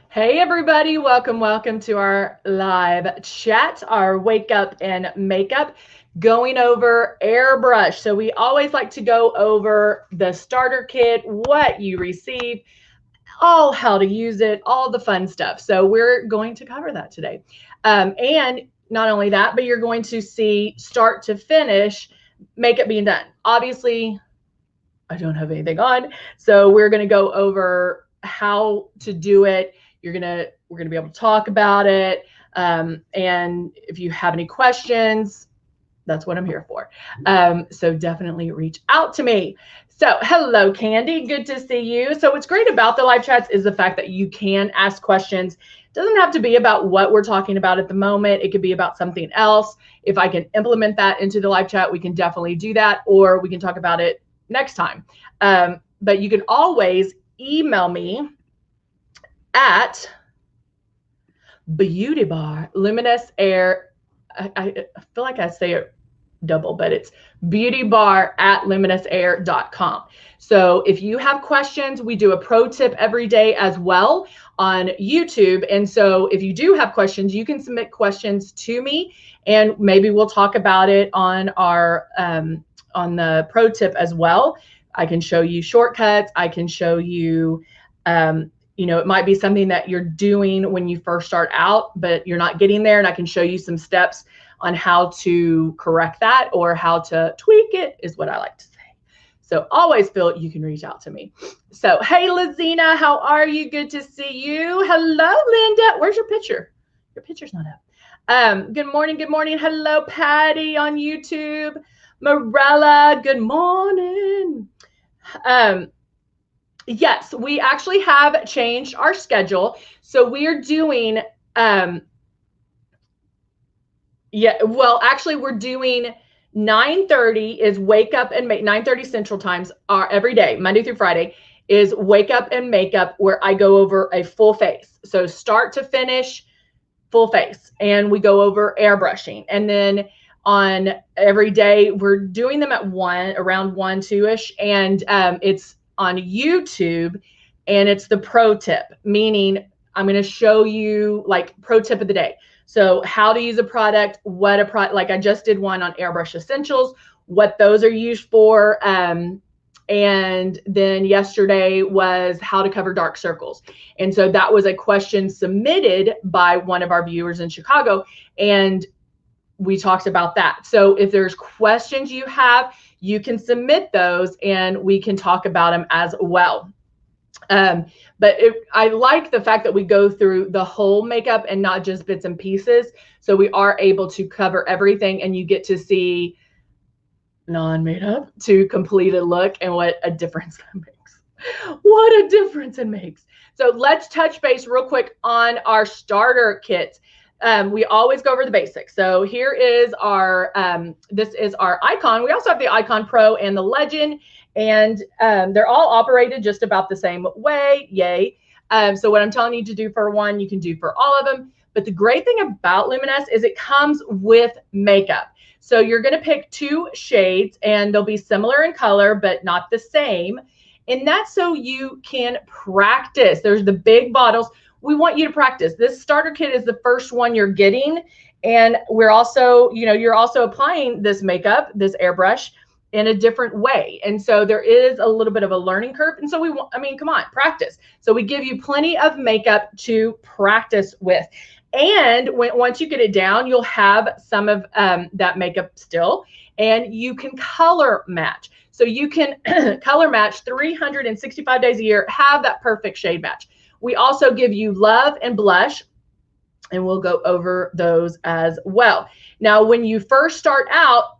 Hey everybody, welcome to our live chat, our wake up and makeup, going over airbrush. So we always like to go over the starter kit, what you receive, all how to use it, all the fun stuff. So we're going to cover that today. And not only that, but you're going to see start to finish makeup being done. Obviously, I don't have anything on, so we're going to go over how to do it. We're gonna be able to talk about it, and if you have any questions, that's what I'm here for. So definitely reach out to me. So hello, Candy, good to see you. So what's great about the live chats is the fact that you can ask questions. It doesn't have to be about what we're talking about at the moment. It could be about something else. If I can implement that into the live chat, we can definitely do that, or we can talk about it next time. But you can always email me at Beauty Bar Luminous Air. I feel like I say it double, but it's beautybar@luminousair.com. So if you have questions, we do a pro tip every day as well on YouTube. And so if you do have questions, you can submit questions to me, and maybe we'll talk about it on our on the pro tip as well. I can show you shortcuts. I can show you it might be something that you're doing when you first start out, but you're not getting there. And I can show you some steps on how to correct that or how to tweak it, is what I like to say. So always feel you can reach out to me. So, hey, Lizina, how are you? Good to see you. Hello, Linda. Where's your picture? Your picture's not up. Good morning. Good morning. Hello, Patty on YouTube. Morella, good morning. Yes, we actually have changed our schedule. So we are doing, we're doing 9:30 is wake up and make 9:30 Central Times every day, Monday through Friday, is wake up and makeup, where I go over a full face. So start to finish, full face, and we go over airbrushing. And then on every day, we're doing them at around 1, 2-ish, and it's on YouTube, and it's the pro tip, meaning I'm going to show you like pro tip of the day. So how to use a product, like I just did one on Airbrush Essentials, what those are used for. And then yesterday was how to cover dark circles. And so that was a question submitted by one of our viewers in Chicago, and we talked about that. So if there's questions you have, you can submit those and we can talk about them as well. But I like the fact that we go through the whole makeup and not just bits and pieces. So we are able to cover everything, and you get to see non-makeup to completed look, and what a difference that makes. What a difference it makes. So let's touch base real quick on our starter kit. We always go over the basics. So here is our, this is our Icon. We also have the Icon Pro and the Legend, and they're all operated just about the same way. Yay. So what I'm telling you to do for one, you can do for all of them. But the great thing about Luminous is it comes with makeup. So you're going to pick 2 shades, and they'll be similar in color, but not the same. And that's so you can practice. There's the big bottles. We want you to practice. This starter kit is the first one you're getting. And we're also, you're also applying this makeup, this airbrush, in a different way. And so there is a little bit of a learning curve. And so come on, practice. So we give you plenty of makeup to practice with. And once you get it down, you'll have some of that makeup still, and you can color match. So you can color match 365 days a year, have that perfect shade match. We also give you love and blush, and we'll go over those as well. Now, when you first start out,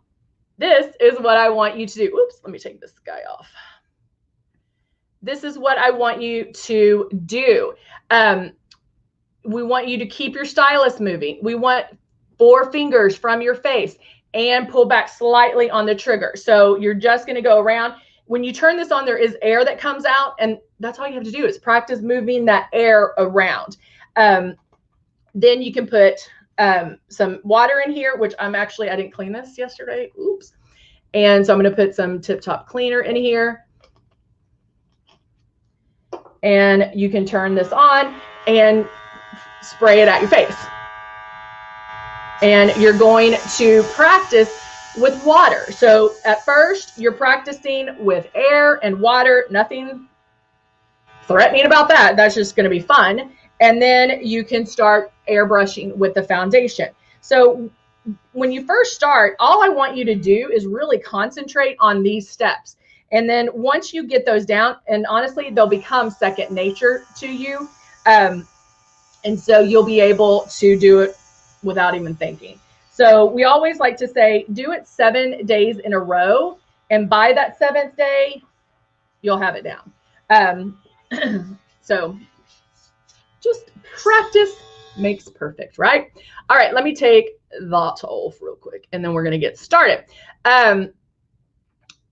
this is what I want you to do. Oops, let me take this guy off. This is what I want you to do. We want you to keep your stylus moving. We want 4 fingers from your face and pull back slightly on the trigger. So you're just going to go around. When you turn this on, there is air that comes out, and that's all you have to do is practice moving that air around. Then you can put some water in here, which I didn't clean this yesterday. Oops. And so I'm going to put some Tip Top cleaner in here. And you can turn this on, and spray it at your face. And you're going to practice with water. So at first, you're practicing with air and water, nothing threatening about that. That's just going to be fun. And then you can start airbrushing with the foundation. So when you first start, all I want you to do is really concentrate on these steps. And then once you get those down, and honestly, they'll become second nature to you. And so you'll be able to do it without even thinking. So we always like to say, do it 7 days in a row. And by that 7th day, you'll have it down. So just practice makes perfect, right? All right, let me take that off real quick, and then we're going to get started.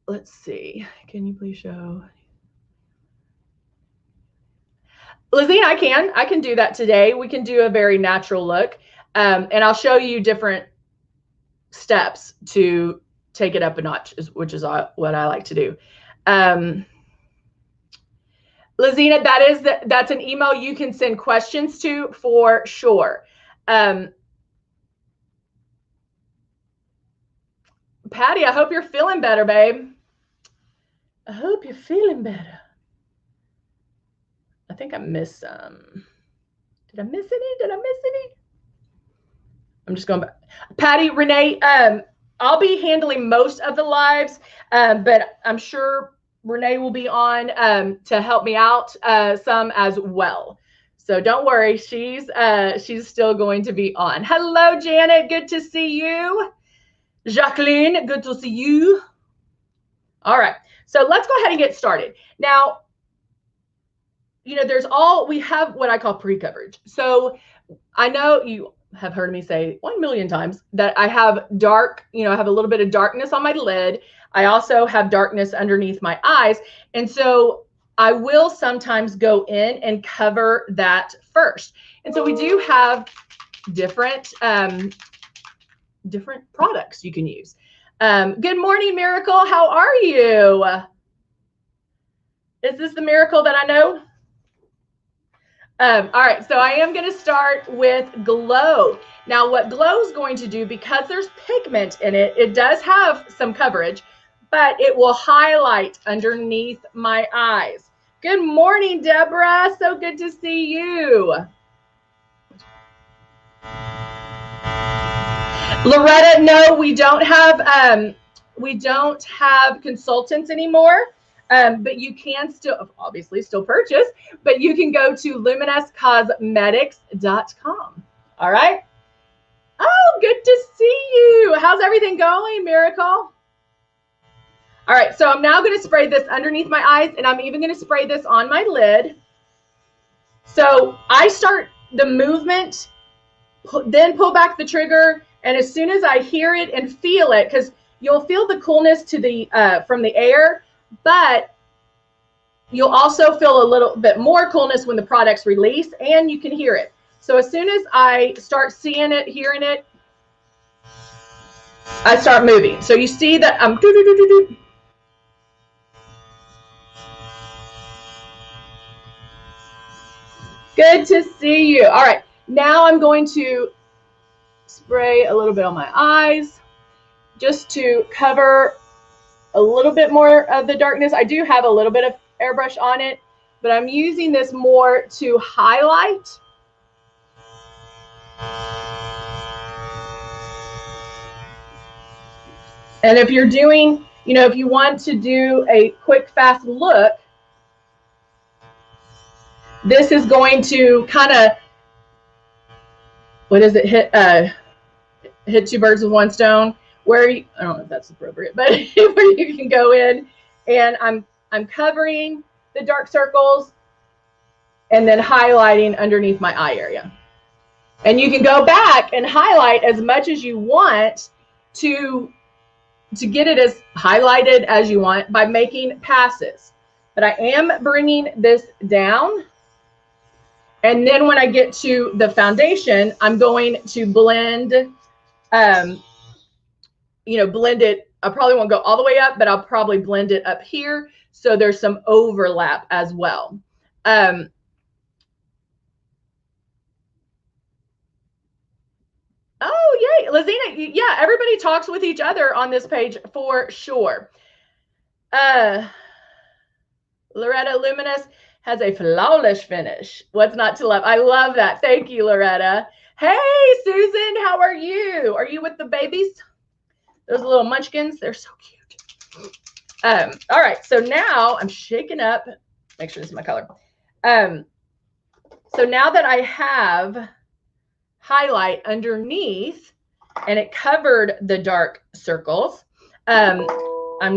Let's see. Can you please show? Lizzie, I can do that today. We can do a very natural look, and I'll show you different steps to take it up a notch, which is what I like to do. Lizina, that's an email you can send questions to for sure. Patty, I hope you're feeling better, babe. I hope you're feeling better. I think I missed some. Did I miss any? I'm just going back. Patty, Renee, I'll be handling most of the lives, but I'm sure Renee will be on to help me out some as well. So don't worry, she's still going to be on. Hello, Janet, good to see you. Jacqueline, good to see you. All right, so let's go ahead and get started. Now, you know, we have what I call pre-coverage. So I know you have heard me say 1,000,000 times that I have dark, I have a little bit of darkness on my lid. I also have darkness underneath my eyes. And so I will sometimes go in and cover that first. And so we do have different products you can use. Good morning, Miracle. How are you? Is this the Miracle that I know? All right, so I am going to start with Glow. Now, what Glow is going to do, because there's pigment in it, it does have some coverage, but it will highlight underneath my eyes. Good morning, Deborah. So good to see you. Loretta, no, we don't have consultants anymore. But you can still, obviously, still purchase, but you can go to luminouscosmetics.com. All right. Oh, good to see you. How's everything going, Miracle? All right. So I'm now going to spray this underneath my eyes, and I'm even going to spray this on my lid. So I start the movement, then pull back the trigger. And as soon as I hear it and feel it, because you'll feel the coolness to the from the air, but you'll also feel a little bit more coolness when the products release, and you can hear it. So as soon as I start seeing it, hearing it, I start moving. So you see that I'm Good to see you. All right, now I'm going to spray a little bit on my eyes just to cover a little bit more of the darkness. I do have a little bit of airbrush on it, but I'm using this more to highlight. And if you're doing, if you want to do a quick, fast look, this is going to kind of, hit two birds with one stone. Where I don't know if that's appropriate, but where you can go in and I'm covering the dark circles and then highlighting underneath my eye area. And you can go back and highlight as much as you want to get it as highlighted as you want by making passes. But I am bringing this down. And then when I get to the foundation, I'm going to blend blend it. I probably won't go all the way up, but I'll probably blend it up here. So there's some overlap as well. Oh, yay. Lazina, yeah, everybody talks with each other on this page for sure. Loretta Luminous has a flawless finish. What's not to love? I love that. Thank you, Loretta. Hey, Susan, how are you? Are you with the babies? Those little munchkins, they're so cute. All right, so now I'm shaking up. Make sure this is my color. So now that I have highlight underneath and it covered the dark circles, I'm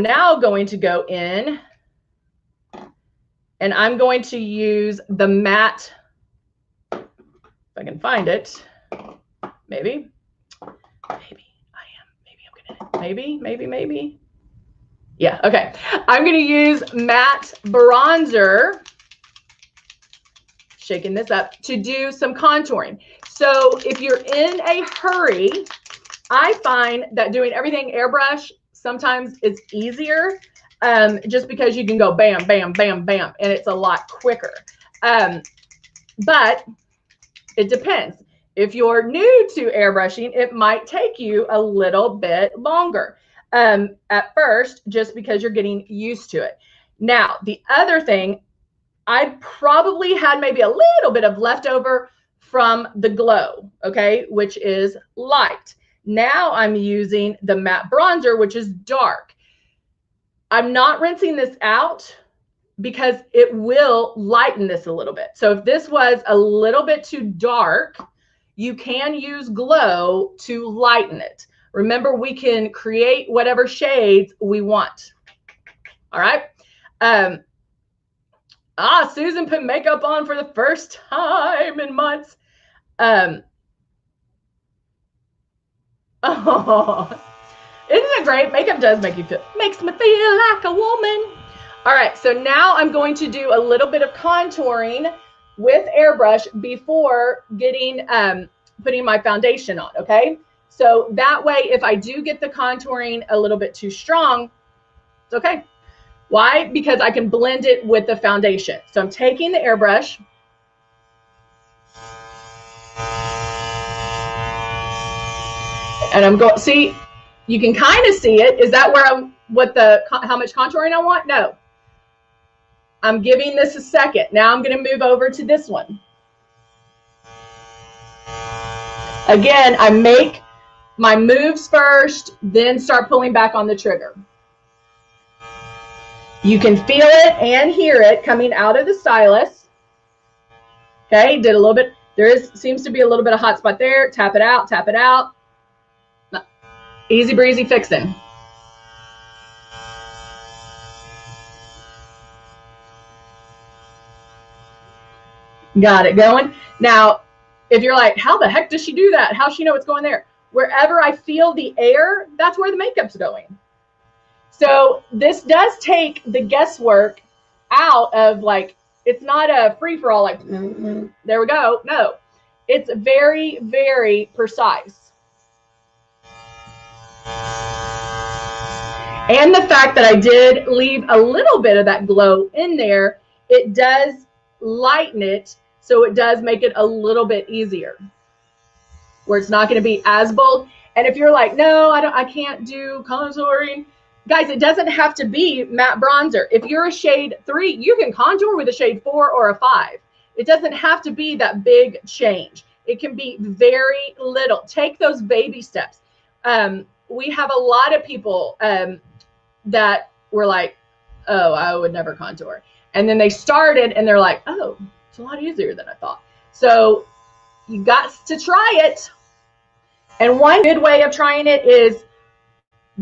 now going to go in and I'm going to use the matte, if I can find it, maybe yeah, okay. I'm going to use matte bronzer, shaking this up, to do some contouring. So if you're in a hurry, I find that doing everything airbrush sometimes is easier, just because you can go bam, bam, bam, bam, and it's a lot quicker. But it depends. If you're new to airbrushing, it might take you a little bit longer at first, just because you're getting used to it. Now, the other thing, I probably had maybe a little bit of leftover from the glow, okay, which is light. Now I'm using the matte bronzer, which is dark. I'm not rinsing this out because it will lighten this a little bit. So if this was a little bit too dark, you can use glow to lighten it. Remember, we can create whatever shades we want. All right. Susan put makeup on for the first time in months. Oh, isn't it great? Makeup does make you feel, makes me feel like a woman. All right, so now I'm going to do a little bit of contouring with airbrush before getting putting my foundation on, okay? So that way, if I do get the contouring a little bit too strong, it's okay. Why? Because I can blend it with the foundation. So I'm taking the airbrush. And I'm going, see, you can kind of see it. Is that where I'm, how much contouring I want? No. I'm giving this a second. Now I'm going to move over to this one. Again, I make my moves first, then start pulling back on the trigger. You can feel it and hear it coming out of the stylus. Okay, did a little bit. Seems to be a little bit of hot spot there. Tap it out, tap it out. Easy breezy fixing. Got it going. Now, if you're like, how the heck does she do that? How does she know what's going there? Wherever I feel the air, that's where the makeup's going. So this does take the guesswork out of, like, it's not a free-for-all, like, there we go. No, it's very, very precise. And the fact that I did leave a little bit of that glow in there, it does lighten it, so it does make it a little bit easier, where it's not going to be as bold. And if you're like, no, I can't do contouring, guys, it doesn't have to be matte bronzer. If you're a shade 3, you can contour with a shade 4 or a 5. It doesn't have to be that big change. It can be very little. Take those baby steps. We have a lot of people that were like, oh, I would never contour. And then they started and they're like, oh, it's a lot easier than I thought. So you got to try it. And one good way of trying it is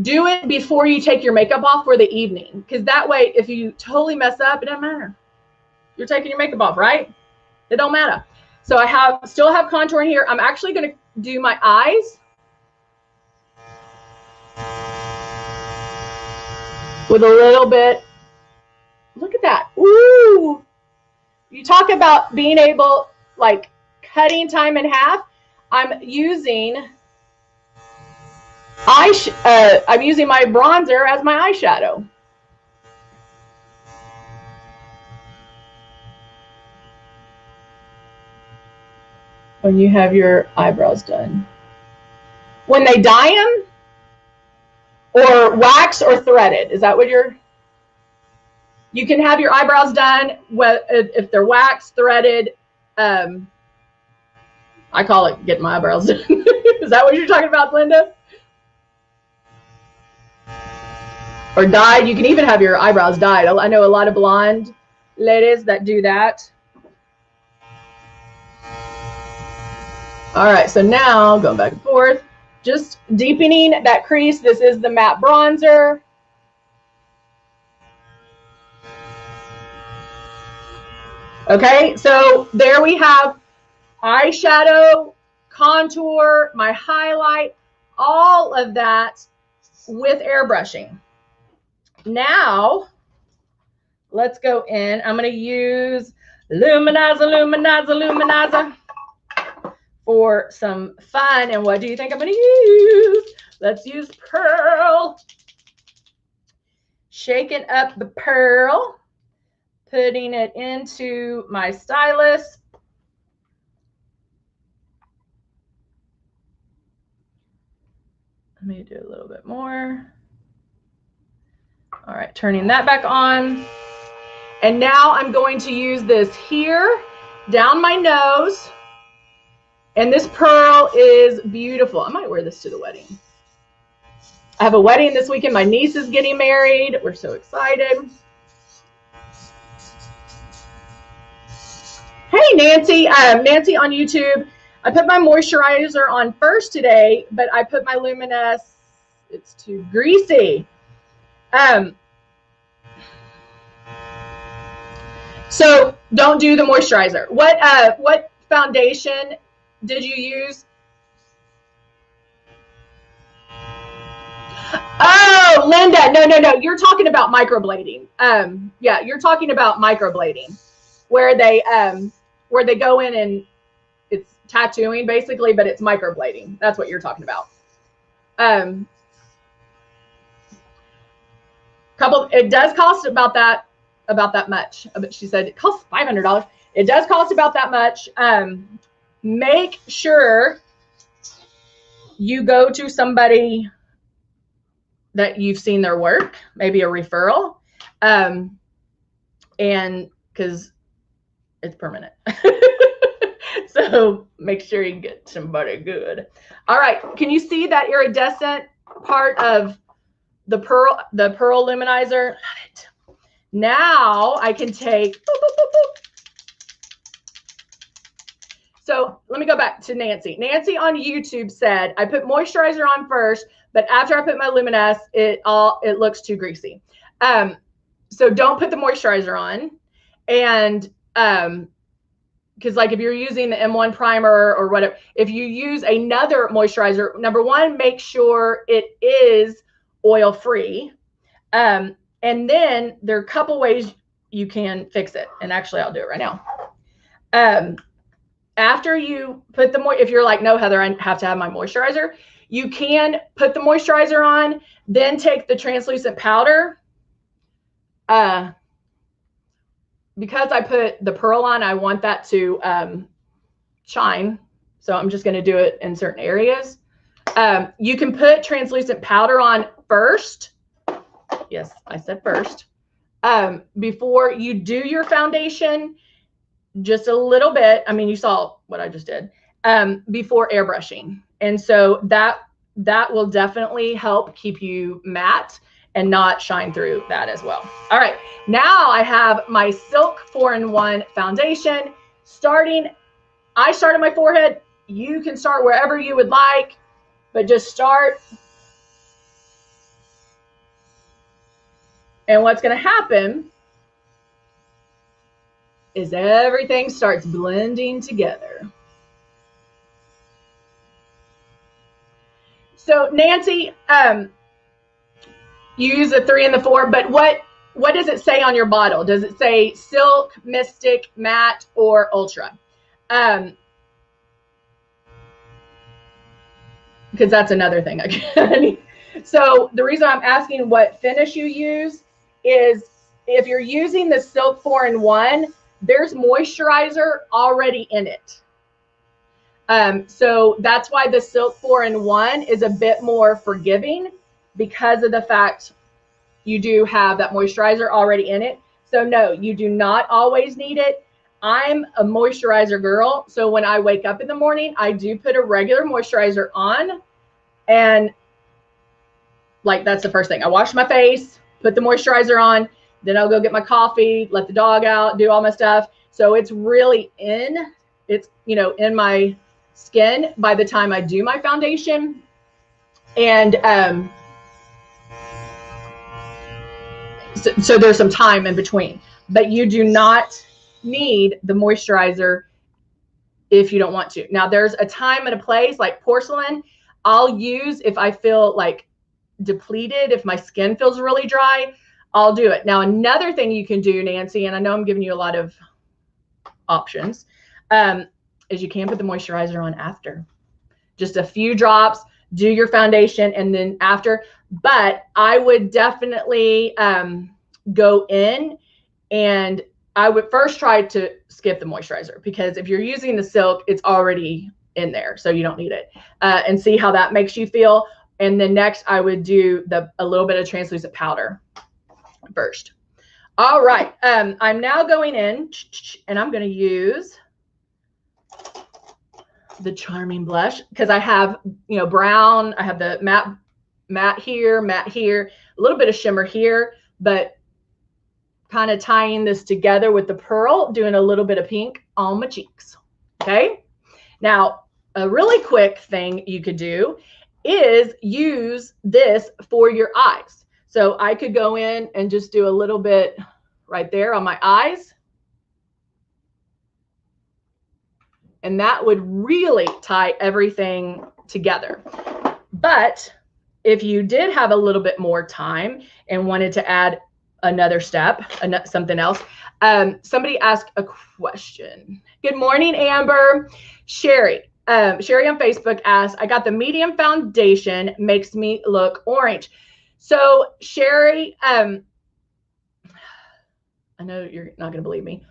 do it before you take your makeup off for the evening. Because that way, if you totally mess up, it doesn't matter. You're taking your makeup off, right? It don't matter. So I still have contouring here. I'm actually going to do my eyes with a little bit. Look at that. Ooh. You talk about being able, like, cutting time in half. I'm using my bronzer as my eyeshadow. When you have your eyebrows done. When they dye them, or wax or threaded? Is that what you can have your eyebrows done if they're waxed, threaded. I call it getting my eyebrows done. Is that what you're talking about, Linda? Or dyed? You can even have your eyebrows dyed. I know a lot of blonde ladies that do that. All right, so now going back and forth, just deepening that crease. This is the matte bronzer. Okay, so there we have eyeshadow, contour, my highlight, all of that with airbrushing. Now, let's go in. I'm going to use Luminizer for some fun. And what do you think I'm going to use? Let's use Pearl. Shaking up the Pearl, putting it into my stylus. Let me do a little bit more. All right, turning that back on. And now I'm going to use this here down my nose. And this Pearl is beautiful. I might wear this to the wedding. I have a wedding this weekend. My niece is getting married. We're so excited. Hey, Nancy. Nancy on YouTube. I put my moisturizer on first today, but I put my Luminous. It's too greasy. So don't do the moisturizer. What foundation did you use? Oh, Linda, no. You're talking about microblading. Yeah, you're talking about microblading, where they go in and it's tattooing basically, but it's microblading. That's what you're talking about. It does cost about that much. But she said it costs $500. It does cost about that much. Make sure you go to somebody that you've seen their work, maybe a referral, and because it's permanent. So make sure you get somebody good. All right, can you see that iridescent part of the pearl luminizer? Love it. Now I can take, boop, boop, boop, boop. So let me go back to Nancy. Nancy on YouTube said, I put moisturizer on first, but after I put my Luminous, it looks too greasy. So don't put the moisturizer on. And because like if you're using the M1 primer or whatever, if you use another moisturizer, number one, make sure it is oil free. And then there are a couple ways you can fix it. And actually I'll do it right now. After you put the if you're like, no, Heather, I have to have my moisturizer, you can put the moisturizer on, then take the translucent powder. Because I put the pearl on, I want that to shine. So I'm just going to do it in certain areas. You can put translucent powder on first. Yes, I said first. Before you do your foundation, just a little bit. I mean, you saw what I just did before airbrushing. And so that will definitely help keep you matte and not shine through that as well. All right, now I have my Silk 4-in-1 foundation. I started my forehead. You can start wherever you would like, but just start. And what's going to happen is everything starts blending together. So Nancy, you use the 3 and the 4, but what does it say on your bottle? Does it say Silk, Mystic, Matte, or Ultra? Because that's another thing. So the reason I'm asking what finish you use is if you're using the Silk 4-in-1, there's moisturizer already in it. So that's why the Silk 4-in-1 is a bit more forgiving, because of the fact you do have that moisturizer already in it. So no, you do not always need it. I'm a moisturizer girl. So when I wake up in the morning, I do put a regular moisturizer on, and like, that's the first thing. I wash my face, put the moisturizer on, then I'll go get my coffee, let the dog out, do all my stuff. So it's really in, it's, you know, in my skin by the time I do my foundation. And so there's some time in between, but you do not need the moisturizer if you don't want to. Now, there's a time and a place, like porcelain, I'll use if I feel like depleted, if my skin feels really dry, I'll do it. Now, another thing you can do, Nancy, and I know I'm giving you a lot of options, is you can put the moisturizer on after. Just a few drops, do your foundation, and then after. But I would definitely go in, and I would first try to skip the moisturizer, because if you're using the Silk, it's already in there, so you don't need it, and see how that makes you feel. And then next I would do a little bit of translucent powder first. All right, I'm now going in, and I'm going to use the Charming blush, because I have, you know, brown, I have the matte here, a little bit of shimmer here, but kind of tying this together with the pearl, doing a little bit of pink on my cheeks. Okay, now a really quick thing you could do is use this for your eyes. So I could go in and just do a little bit right there on my eyes, and that would really tie everything together. But if you did have a little bit more time and wanted to add another step, something else, somebody asked a question. Good morning, Amber. Sherry on Facebook asked, I got the medium foundation, makes me look orange. So Sherry, I know you're not going to believe me.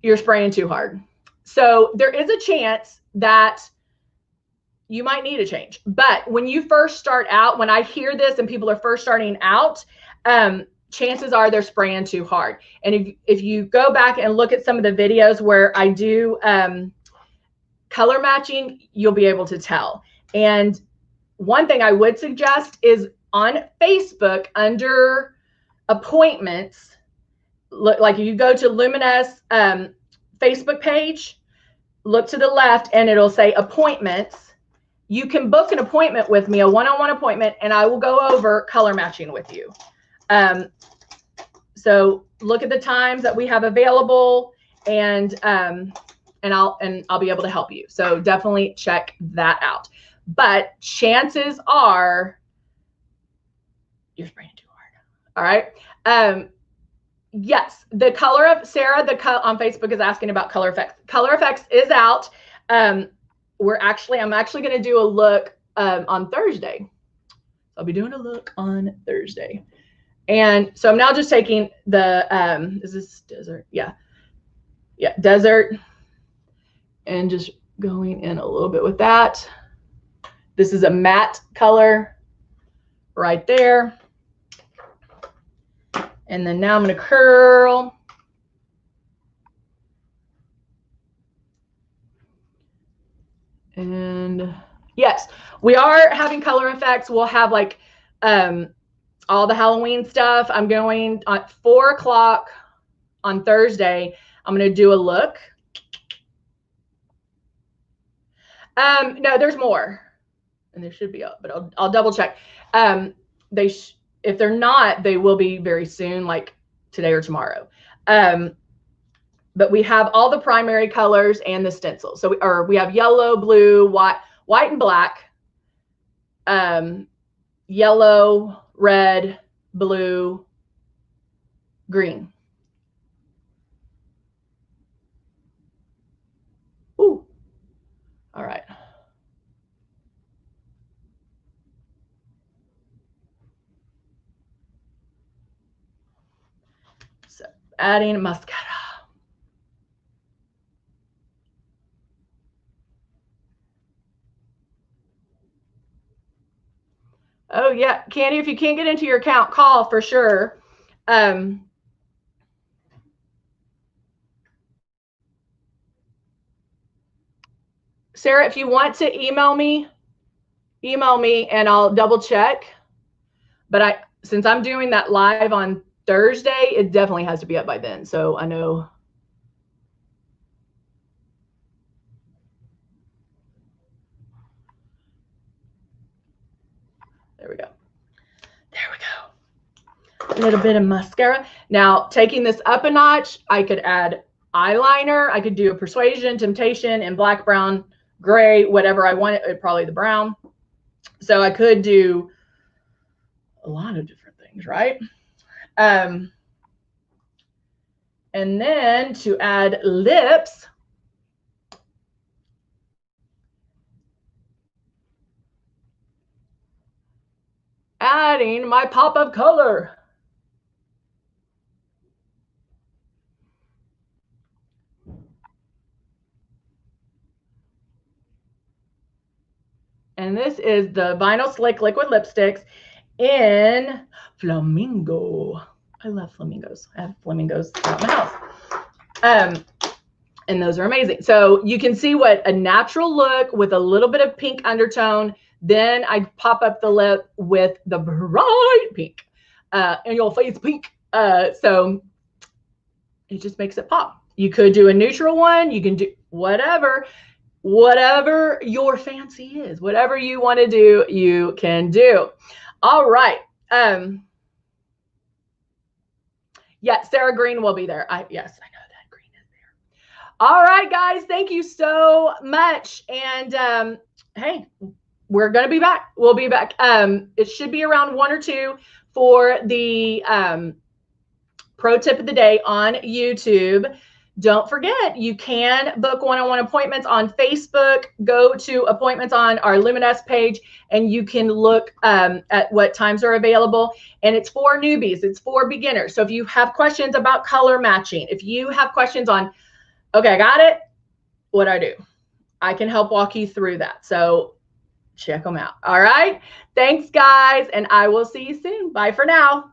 You're spraying too hard. So there is a chance that you might need a change. But when you first start out, when I hear this and people are first starting out, chances are they're spraying too hard. And if you go back and look at some of the videos where I do color matching, you'll be able to tell. And one thing I would suggest is on Facebook, under appointments, look, like you go to Luminous Facebook page, look to the left, and it'll say appointments. You can book an appointment with me, a one-on-one appointment, and I will go over color matching with you. So look at the times that we have available, and I'll be able to help you. So definitely check that out. But chances are you're spraying too hard. All right. Yes, the color of Sarah, on Facebook is asking about Color Effects. Color Effects is out. I'm actually going to do a look on Thursday. I'll be doing a look on Thursday. And so I'm now just taking the, is this Desert? Yeah. Yeah, Desert. And just going in a little bit with that. This is a matte color right there. And then now I'm going to curl. And yes, we are having Color Effects. We'll have like all the Halloween stuff. I'm going at 4 o'clock on Thursday. I'm going to do a look. No, there's more. And there should be, but I'll double check. If they're not, they will be very soon, like today or tomorrow. But we have all the primary colors and the stencils. So we have yellow, blue, white and black, yellow, red, blue, green. Ooh. All right. So adding mascara. Oh yeah, Candy, if you can't get into your account, call for sure. Sarah, if you want to email me and I'll double check. But since I'm doing that live on Thursday, it definitely has to be up by then. So I know. There we go. There we go. A little bit of mascara. Now, taking this up a notch, I could add eyeliner. I could do a Persuasion, Temptation, and black, brown, gray, whatever I want. Probably the brown. So I could do a lot of different things, right? And then to add lips, adding my pop of color. And this is the Vinyl Slick Liquid Lipsticks in Flamingo. I love flamingos. I have flamingos out in the house. And those are amazing. So you can see what a natural look with a little bit of pink undertone. Then I pop up the lip with the bright pink, in your face pink. So it just makes it pop. You could do a neutral one. You can do whatever your fancy is, whatever you want to do, you can do. All right. Yeah, Sarah Green will be there. Yes, I know that Green is there. All right, guys, thank you so much. And hey, we're gonna be back. We'll be back. It should be around 1 or 2 for the pro tip of the day on YouTube. Don't forget, you can book one-on-one appointments on Facebook. Go to appointments on our Luminous page, and you can look at what times are available. And it's for newbies. It's for beginners. So if you have questions about color matching, if you have questions on, okay, I got it, what do I do? I can help walk you through that. So check them out. All right. Thanks, guys. And I will see you soon. Bye for now.